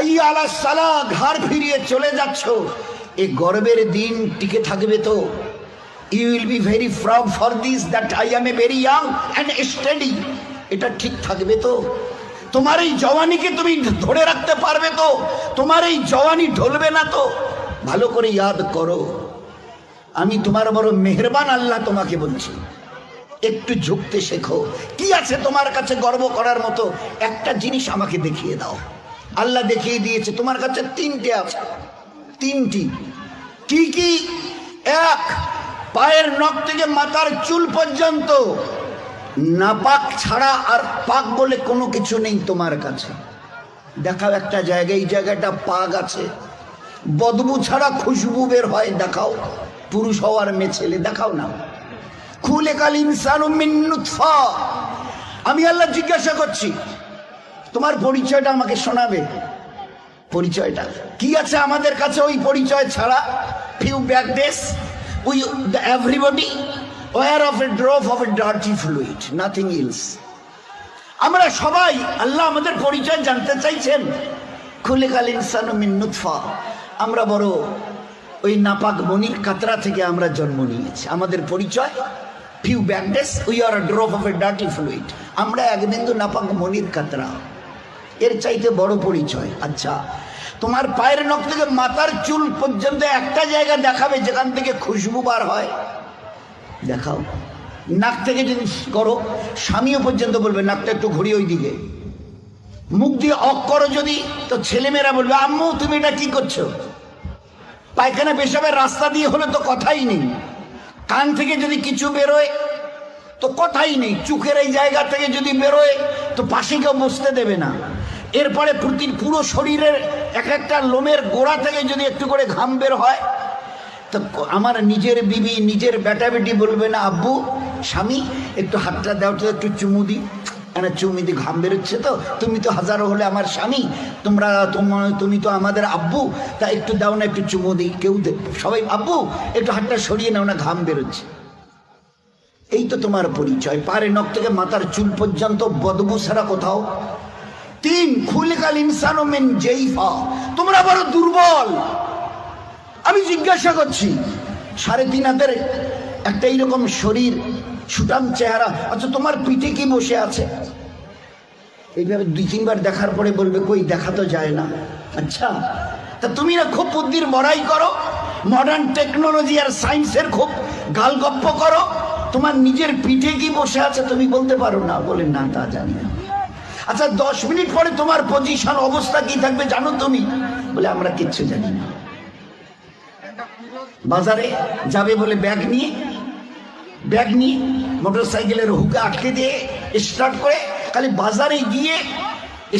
হাইয়া আলাস সালাহ ঘাড় ফিরিয়ে চলে যাচ্ছ, এই গর্বের দিন টিকে থাকবে তো? You will be very proud for this that I am a very young and study. এটা ঠিক থাকবে তো? তোমার এই জওয়ানিকে তুমি ধরে রাখতে পারবে তো? তোমার এই জওয়ানি ঢলবে না তো? ভালো করে ইয়াদ করো, আমি তোমার বড় মেহেরবান আল্লাহ তোমাকে বলছি, একটু ঝুঁকতে শেখো। কি আছে তোমার কাছে গর্ব করার মতো? একটা জিনিস আমাকে দেখিয়ে দাও। আল্লাহ দেখিয়ে দিয়েছে তোমার কাছে তিনটে আছে, তিনটি। কি কি? এক, পায়ের নখ থেকে মাথার চুল পর্যন্ত নাপাক ছাড়া আর পাক বলে কোনো কিছু নেই তোমার কাছে। দেখাও একটা জায়গায়, এই জায়গাটা পাক আছে, বদবু ছাড়া খুশবু বের হয়, দেখাও। পুরুষ হওয়ার মেয়ে ছেলে দেখাও না। খুলিকাল ইনসানু মিন নুতফা। আমি আল্লাহ জিজ্ঞাসা করছি, তোমার পরিচয়টা আমাকে শোনাবে। পরিচয়টা কি আছে আমাদের কাছে ওই পরিচয় ছাড়া? Few back days we everybody were of a drop of a dirty fluid, nothing else. আমরা সবাই, আল্লাহ আমাদের পরিচয় জানতে চাইছেন। খুলিকাল ইনসানু মিন নুতফা। আমরা বড় ওই নাপাক মনির কাতরা থেকে আমরা জন্ম নিয়েছি। আমাদের পরিচয় few back days we are a drop of a dirty fluid. আমরা এক বিন্দু নাপাক মনির কাতরা, এর চাইতে বড় পরিচয়। আচ্ছা, তোমার পায়ের নখ থেকে মাথার চুল পর্যন্ত একটা জায়গা দেখাবে যেখান থেকে খুশবু বার হয়, দেখাও। নাক থেকে যদি করো, স্বামীও পর্যন্ত বলবে নাকটা একটু ঘুরিয়ে ওই দিকে। মুখ দিয়ে অক করো যদি, তো ছেলেমেয়েরা বলবে আম্মু তুমি এটা কি করছো? পায়খানা পেশাবের রাস্তা দিয়ে হলে তো কথাই নেই। কান থেকে যদি কিছু বেরোয় তো কথাই নেই। চোখের এই জায়গা থেকে যদি বেরোয় তো পাশে কেউ বসতে দেবে না। এরপরে পুরো শরীরের এক একটা লোমের গোড়া থেকে যদি একটু করে ঘাম বের হয়, তো আমার নিজের বিবি, নিজের বেটা বেটি বলবে না আব্বু, স্বামী একটু হাতটা দাও তো, একটু চুমু দিই, চুমু দি, ঘাম বেরোচ্ছে তো, তুমি তো হাজারো হলে আমার স্বামী, তুমি তো আমাদের আব্বু, তা একটু দাও না, একটু চুমু দিই। কেউ সবাই আব্বু একটু হাতটা সরিয়ে নাও না, ঘাম বেরোচ্ছে। এই তো তোমার পরিচয়, পারে নখ থেকে মাথার চুল পর্যন্ত বদবু ছাড়া কোথাও। তিন, খুলিকাল ইনসানু মিন জাইফা। তোমরা বড় দুর্বল। আমি জিজ্ঞাসা করছি, 3.5 হাতের একটা এইরকম শরীর, সুটাম চেহারা, আচ্ছা তোমার পিঠে কি বসে আছে? এইভাবে 2-3 বার দেখার পরে বলবে কই, দেখা তো যায় না। আচ্ছা, তা তুমি না খুব বুদ্ধির বড়াই করো, মডার্ন টেকনোলজি আর সায়েন্সের খুব গালগপ্প করো, তোমার নিজের পিঠে কি বসে আছে তুমি বলতে পারো না? বলে না, তা জানি না। আচ্ছা 10 মিনিট পরে তোমার পজিশন, অবস্থা কি থাকবে জানো তুমি? বলে আমরা কিচ্ছু জানি না। বাজারে যাবে বলে ব্যাগ নিয়ে মোটর সাইকেলের হুকে আটকে দিয়ে স্টার্ট করে, খালি বাজারে গিয়ে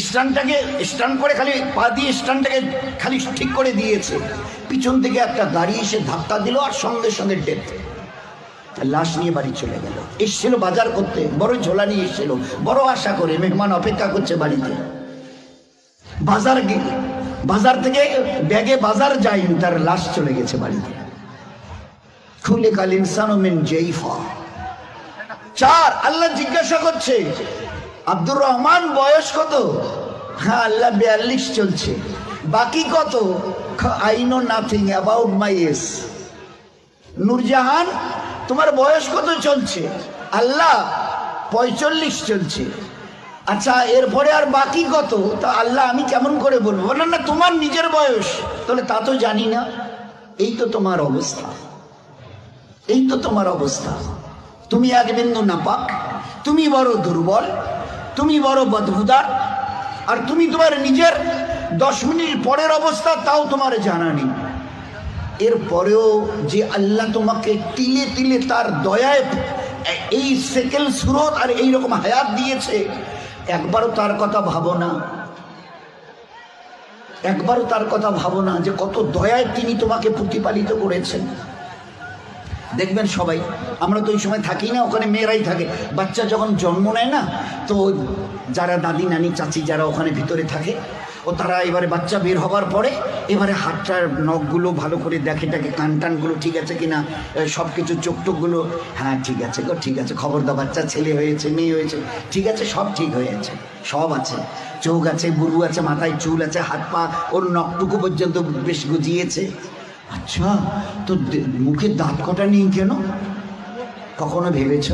স্ট্যান্ড করে খালি পা দিয়ে স্ট্যান্ডটাকে খালি ঠিক করে দিয়েছে, পিছন থেকে একটা গাড়ি এসে ধাক্কা দিল আর সঙ্গে সঙ্গে ডেথ। লাশ নিয়ে বাড়ি চলে গেল। এসছিল বাজার করতে, বড় ঝোলা নিয়ে এসছিল, বড় আশা করে মেহমান অপেক্ষা করছে বাড়িতে। বাজার থেকে ব্যাগে বাজার যায়নি, তার লাশ চলে গেছে বাড়িতে। খুলিকাল ইনসানু মিন জাইফা। 4, আল্লাহ জিজ্ঞাসা করছে আব্দুর রহমান বয়স কত? হ্যাঁ আল্লাহ 42 চলছে। বাকি কত? I know nothing about my age. Nurjahan তোমার বয়স কত চলছে? আল্লাহ 45 চলছে। আচ্ছা এরপরে আর বাকি কত? তা আল্লাহ আমি কেমন করে বলবো? বললেন না তোমার নিজের বয়স। তাহলে তা তো জানি না। এই তো তোমার অবস্থা, এই তো তোমার অবস্থা। তুমি এক বিন্দু নাপাক, তুমি বড় দুর্বল, তুমি বড় বদবুদার, আর তুমি তোমার নিজের 10 মিনিট পরের অবস্থা তাও তোমার জানা নেই। এরপরেও যে আল্লাহ তোমাকে তিলে তিলে তার দয়ায় এই সেকেল সুরত আর এইরকম হায়াত দিয়েছে, একবারও তার কথা ভাবো না? একবারও তার কথা ভাবো না যে কত দয়ায় তিনি তোমাকে প্রতিপালিত করেছেন? দেখবেন সবাই, আমরা তো ওই সময় থাকি না, ওখানে মেয়েরাই থাকে। বাচ্চা যখন জন্ম নেয় না, তো যারা দাদি নানি চাচি যারা ওখানে ভিতরে থাকে, ও তারা এবারে বাচ্চা বের হবার পরে এবারে হাতটার নখগুলো ভালো করে দেখে টাকে, কান টানগুলো ঠিক আছে কিনা, সব কিছু চোখ টোকগুলো, হ্যাঁ ঠিক আছে গো ঠিক আছে, খবর দাও বাচ্চা ছেলে হয়েছে মেয়ে হয়েছে ঠিক আছে, সব ঠিক হয়েছে, সব আছে, চোখ আছে, বুরু আছে, মাথায় চুল আছে, হাত পা ওর নখটুকু পর্যন্ত বেশ গজিয়েছে। আচ্ছা তো মুখে দাঁত কটা নেই কেন? কখনো ভেবেছ?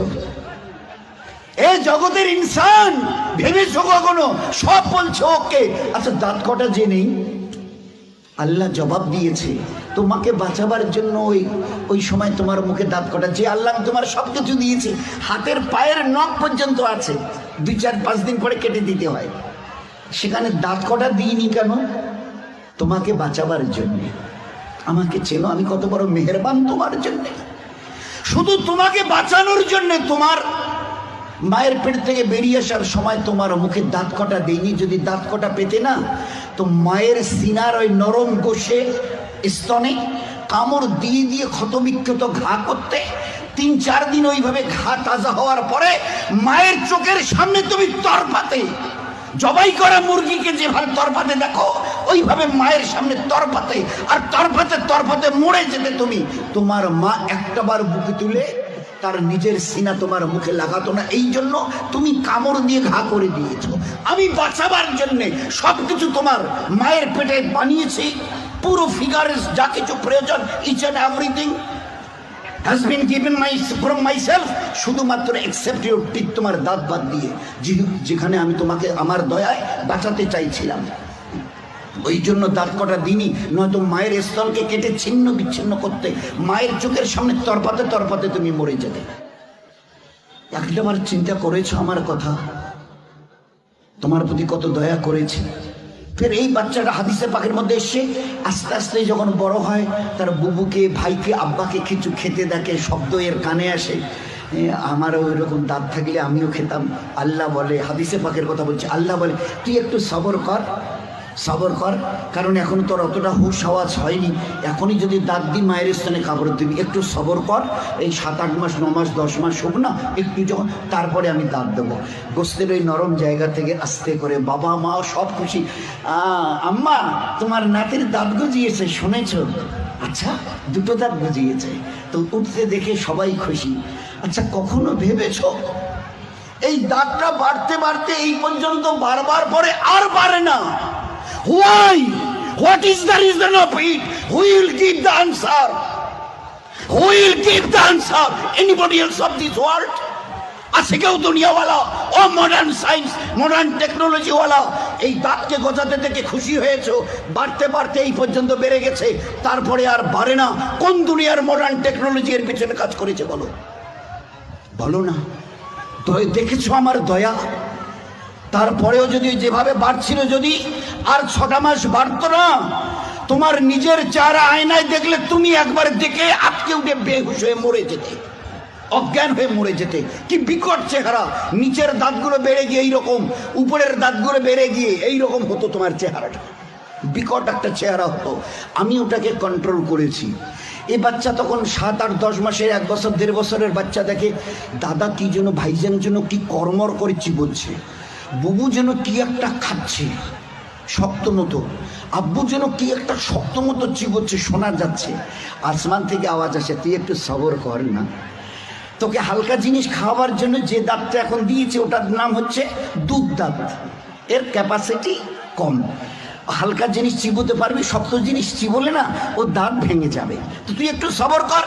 এ জগতের ইনসান ভেবেছো কখনো? সব বলছো ওকে, আচ্ছা দাঁত কটা যে নেই? আল্লাহ জবাব দিয়েছে তোমাকে বাঁচাবার জন্য ওই সময় তোমার মুখে দাঁত কটা, যে আল্লাহ তোমার সব কিছু দিয়েছে, হাতের পায়ের নখ পর্যন্ত আছে, 2-4-5 দিন পরে কেটে দিতে হয়, সেখানে দাঁত কটা দিইনি কেন? তোমাকে বাঁচাবার জন্য। আমাকে চেনো আমি কত বড় মেহেরবান তোমার জন্য, শুধু তোমাকে বাঁচানোর জন্য। তোমার মায়ের পেট থেকে বেরিয়ে আসার সময় তোমার মুখে দাঁত কটা দেয়নি, যদি দাঁত কটা পেতে না তো মায়ের সিনার ওই নরম গোশে স্তনে কামড় দিয়ে দিয়ে ক্ষতবিক্ষত ঘা করতে, 3-4 দিন ওইভাবে ঘা তাজা হওয়ার পরে মায়ের চোখের সামনে তুমি তরপাতে, জবাই করা মুরগিকে যেভাবে তরপাতে দেখো ওইভাবে মায়ের সামনে তরপাতে, আর তরপাতে মরে যেতে তুমি। তোমার মা একটাবার বুকে তুলে তার নিজের সিনা তোমার মুখে লাগাতো না, এই জন্য তুমি কামড় দিয়ে ঘা করে দিয়েছো। আমি বাঁচাবার জন্যে সবকিছু তোমার মায়ের পেটে বানিয়েছি, পুরো ফিগারের যা কিছু প্রয়োজন, each and everything has been given from myself, শুধুমাত্র except your teeth, তোমার দাঁত বাদ দিয়ে, যেখানে আমি তোমাকে আমার দয়ায় বাঁচাতে চাইছিলাম, ওই জন্য দাঁত কটা দিনই, নয়তো মায়ের স্তনকে কেটে ছিন্ন বিচ্ছিন্ন করতে, মায়ের চোখের সামনে তরপাতে তুমি মরে যেতে। একটাবার চিন্তা করেছো আমার কথা? তোমার প্রতি কত দয়া করেছে। ফের এই বাচ্চাটা হাদিসে পাকের মধ্যে এসে আস্তে আস্তে যখন বড় হয়, তার বুবুকে, ভাইকে, আব্বাকে কিছু খেতে দেখে, শব্দ এর কানে আসে, আমারও ওইরকম দাঁত থাকলে আমিও খেতাম। আল্লাহ বলে, হাদিসে পাকের কথা বলছে, আল্লাহ বলে তুই একটু সবর কর, কারণ এখন তোর অতটা হুশ আওয়াজ হয়নি, এখনই যদি দাঁত দি মায়ের স্থানে কাপড় দিবি, একটু সবর কর, এই 7-8 মাস 9 মাস 10 মাস হোক না, একটু যখন, তারপরে আমি দাঁত দেবো। গোস্তের ওই নরম জায়গা থেকে আস্তে করে বাবা মা সব খুশি, আম্মা তোমার নাতির দাঁত গজিয়েছে শুনেছ? আচ্ছা 2টো দাঁত গজিয়েছে, তো উঠতে দেখে সবাই খুশি। আচ্ছা কখনো ভেবেছ এই দাঁতটা বাড়তে এই পর্যন্ত বারবার পরে আর বাড়ে না? Why? What is the reason of it? Who will give the answer? Who will give the answer? Anybody else of this world? আছে কেউ দুনিয়াওয়ালা ও মডার্ন সায়েন্স মডার্ন টেকনোলজিওয়ালা এই দাঁতকে গজাতে থেকে খুশি হয়েছো? বাড়তে এই পর্যন্ত বেড়ে গেছে, তারপরে আর বাড়ে না। কোন দুনিয়ার মডার্ন টেকনোলজি এর পিছনে কাজ করেছে বলো না? দেখেছো আমার দয়া? তারপরেও যদি যেভাবে বাড়ছিল, যদি আর 6টা মাস বাড়তো না, তোমার নিজের চেহারা আয়নায় দেখলে তুমি একবার দেখে আটকে উঠে বেহুশ হয়ে মরে যেতে, অজ্ঞান হয়ে মরে যেতে। কি বিকট চেহারা, নিচের দাঁতগুলো বেড়ে গিয়ে এইরকম, উপরের দাঁতগুলো বেড়ে গিয়ে এইরকম হতো তোমার চেহারাটা, বিকট একটা চেহারা হতো। আমি ওটাকে কন্ট্রোল করেছি। এই বাচ্চা তখন 7-8-10 মাসের, 1 বছর 1.5 বছরের বাচ্চা দেখে দাদা কি যেন, ভাইজান যেন কি কর্মর করে চিবোচ্ছে, বুবু যেন কি একটা খাচ্ছে শক্ত মতো, আব্বু যেন কি একটা শক্ত মতো চিবোচ্ছে, শোনা যাচ্ছে। আসমান থেকে আওয়াজ আসে, তুই একটু সবর কর না, তোকে হালকা জিনিস খাওয়াবার জন্য যে দাঁতটা এখন দিয়েছে ওটার নাম হচ্ছে দুধ দাঁত, এর ক্যাপাসিটি কম, হালকা জিনিস চিবোতে পারবি, শক্ত জিনিস চিবোলে না ও দাঁত ভেঙে যাবে, তো তুই একটু সবর কর।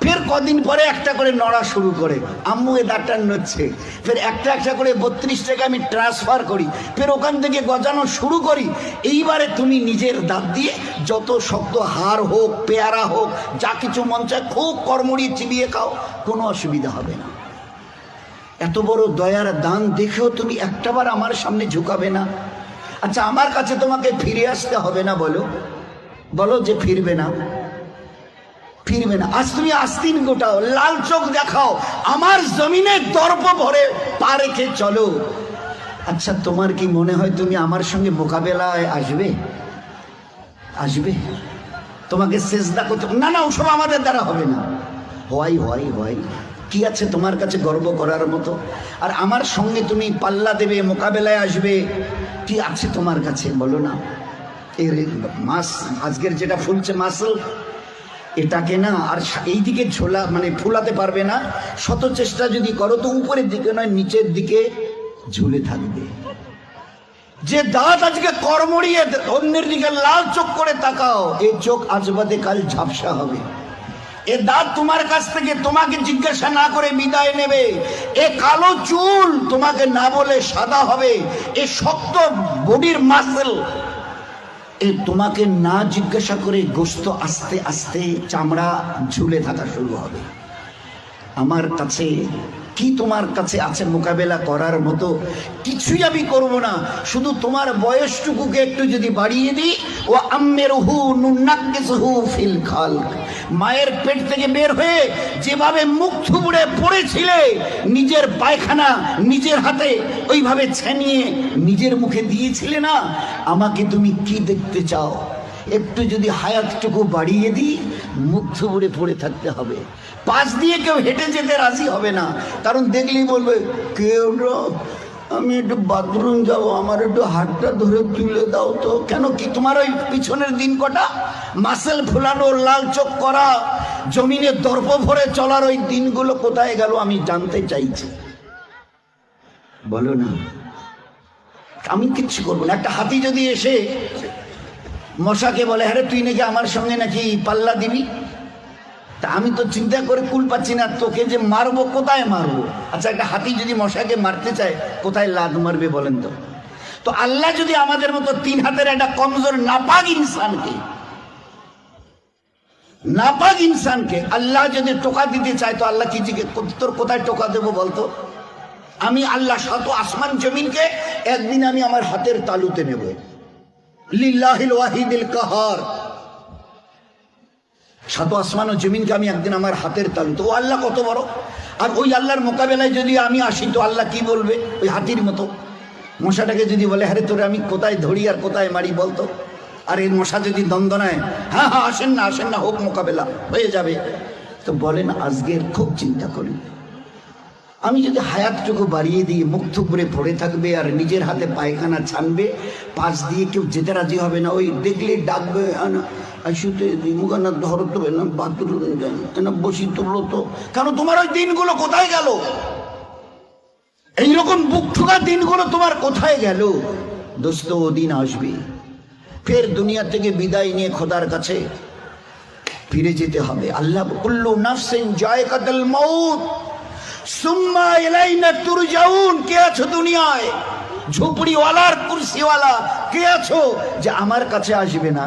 ফের কদিন পরে একটা করে নড়া শুরু করে, আম্মু এ দাঁতটা নড়ছে, ফের একটা করে 32 টাকা আমি ট্রান্সফার করি, ফের ওখান থেকে গজানো শুরু করি। এইবারে তুমি নিজের দাঁত দিয়ে যত শক্ত হাড় হোক, পেয়ারা হোক, যা কিছু মন চায় খুব কর্মড়িয়ে চিবিয়ে খাও, কোনো অসুবিধা হবে না। এত বড় দয়ার দান দেখেও তুমি একটাবার আমার সামনে ঝুঁকাবে না? আচ্ছা আমার কাছে তোমাকে ফিরে আসতে হবে না? বলো যে ফিরবে না। আজ তুমি আস্তিন গোটাও, লাল চোখ দেখাও, আমার জমিনে দর্প ভরে পা রেখে চলো। আচ্ছা তোমার কি মনে হয় তুমি আমার সঙ্গে মোকাবেলায় আসবে? তোমাকে সেজদা করতে না, ওসব আমাদের দ্বারা হবে না। হয় কি আছে তোমার কাছে গর্ব করার মতো? আর আমার সঙ্গে তুমি পাল্লা দেবে, মোকাবেলায় আসবে, কি আছে তোমার কাছে বলো না। এর মাস আজকের যেটা ফুলছে মাসল, এটাকে না আর এইদিকে ঝোলা মানে ফুলাতে পারবে না। শত চেষ্টা যদি করো তো উপরের দিকে নয় নিচের দিকে ঝুলে থাকবে। যে দাঁত আজকে কর্মড়িয়ে অন্যের দিকে লাল চোখ করে তাকাও, এই চোখ আজ বাদে কাল ঝাপসা হবে। এ দাঁত তোমার কাছ থেকে তোমাকে জিজ্ঞাসা না করে বিদায় নেবে। এ কালো চুল তোমাকে না বলে সাদা হবে। এ শক্ত বডির মাসল এ তোমাকে না জিজ্ঞাসা করে গোস্ত আস্তে আস্তে চামড়া ঝুলে থাকা শুরু হবে। আমার কাছে কি তোমার কাছে আছে মোকাবেলা করার মতো? কিছুই আমি করব না, শুধু তোমার বয়সটুকুকে একটু যদি বাড়িয়ে দিই। ও আম্মেরহু নুনাক্কিসহু ফিল খালক, মায়ের পেট থেকে বের হয়ে যেভাবে মুখ থুবড়ে পড়েছিলে, নিজের পায়খানা নিজের হাতে ওইভাবে ছেনিয়ে নিজের মুখে দিয়েছিলে না, আমাকে তুমি কি দেখতে চাও? একটু যদি হায়াতটুকু বাড়িয়ে দিই, মুখ থুবড়ে পড়ে থাকতে হবে। পাশ দিয়ে কেউ হেঁটে যেতে রাজি হবে না, কারণ দেখলেই বলবে কেউ আমি একটু বাথরুম যাবো, আমার একটু হাতটা ধরে তুলে দাও তো। কেন কি তোমার ওই পিছনের দিন কটা মাসেল ফুলানো, লাল চোখ করা, জমিনে দর্প ভরে চলার ওই দিনগুলো কোথায় গেল আমি জানতে চাইছি। বলো না, আমি কিচ্ছু করবো না। একটা হাতি যদি এসে মশাকে বলে আরে তুই নাকি আমার সঙ্গে নাকি পাল্লা দিবি, তা আমি তো চিন্তা করে কুল পাচ্ছি না, তোকে যে মারবো কোথায় মারবো। আচ্ছা, একটা হাতি যদি মশাকে মারতে চায় কোথায় লাদ মারবে বলেন তো? তো আল্লাহ যদি আমাদের মতো 3 হাতের একটা কমজোর নাপাক ইনসানকে আল্লাহ যদি টোকা দিতে চায়, তো আল্লাহ কি জিজ্ঞেস তোর কোথায় টোকা দেবো বলতো? আমি আল্লাহ শত আসমান জমিনকে একদিন আমি আমার হাতের তালুতে নেব। লিল্লাহিল ওয়াহিদিল কাহার, শত আসমান ও জমিনকে আমি একদিন আমার হাতের তালু। তো আল্লাহ কত বড়! আর ওই আল্লাহর মোকাবেলায় যদি আমি আসি, তো আল্লাহ কি বলবে? ওই হাতির মতো মশাটাকে যদি বলে আরে তোরে আমি কোথায় ধরি আর কোথায় মারি বলতো? আর এই মশা যদি দ্বন্দ্বনায় হ্যাঁ হ্যাঁ আসেন না হোক, মোকাবেলা হয়ে যাবে। তো বলেন আজকের খুব চিন্তা করি, আমি যদি হায়াতটুকু বাড়িয়ে দিই, মুখ থুবড়ে পড়ে থাকবে আর নিজের হাতে পায়খানা ছানবে, পাশ দিয়ে কেউ যেতে রাজি হবে না। ওই দেখলে ডাকবে শুতে মুখানা ধরো তো না, বাথরুম না বসি তুলো তো। কেন তোমার ওই দিনগুলো কোথায় গেল? এইরকম বুক ঠুকা দিনগুলো তোমার কোথায় গেল? দোস্ত, ও দিন আসবে, ফের দুনিয়া থেকে বিদায় নিয়ে খোদার কাছে ফিরে যেতে হবে। আল্লাহ কুল্লু নাফসিন যায়কাতুল মাউত সুম্মা ইলাইনা তুরজাউন। কে আছো দুনিয়ায়? ঝুপড়িওয়ালার কুরসিওয়ালা কে আছো যে আমার কাছে আসবে না?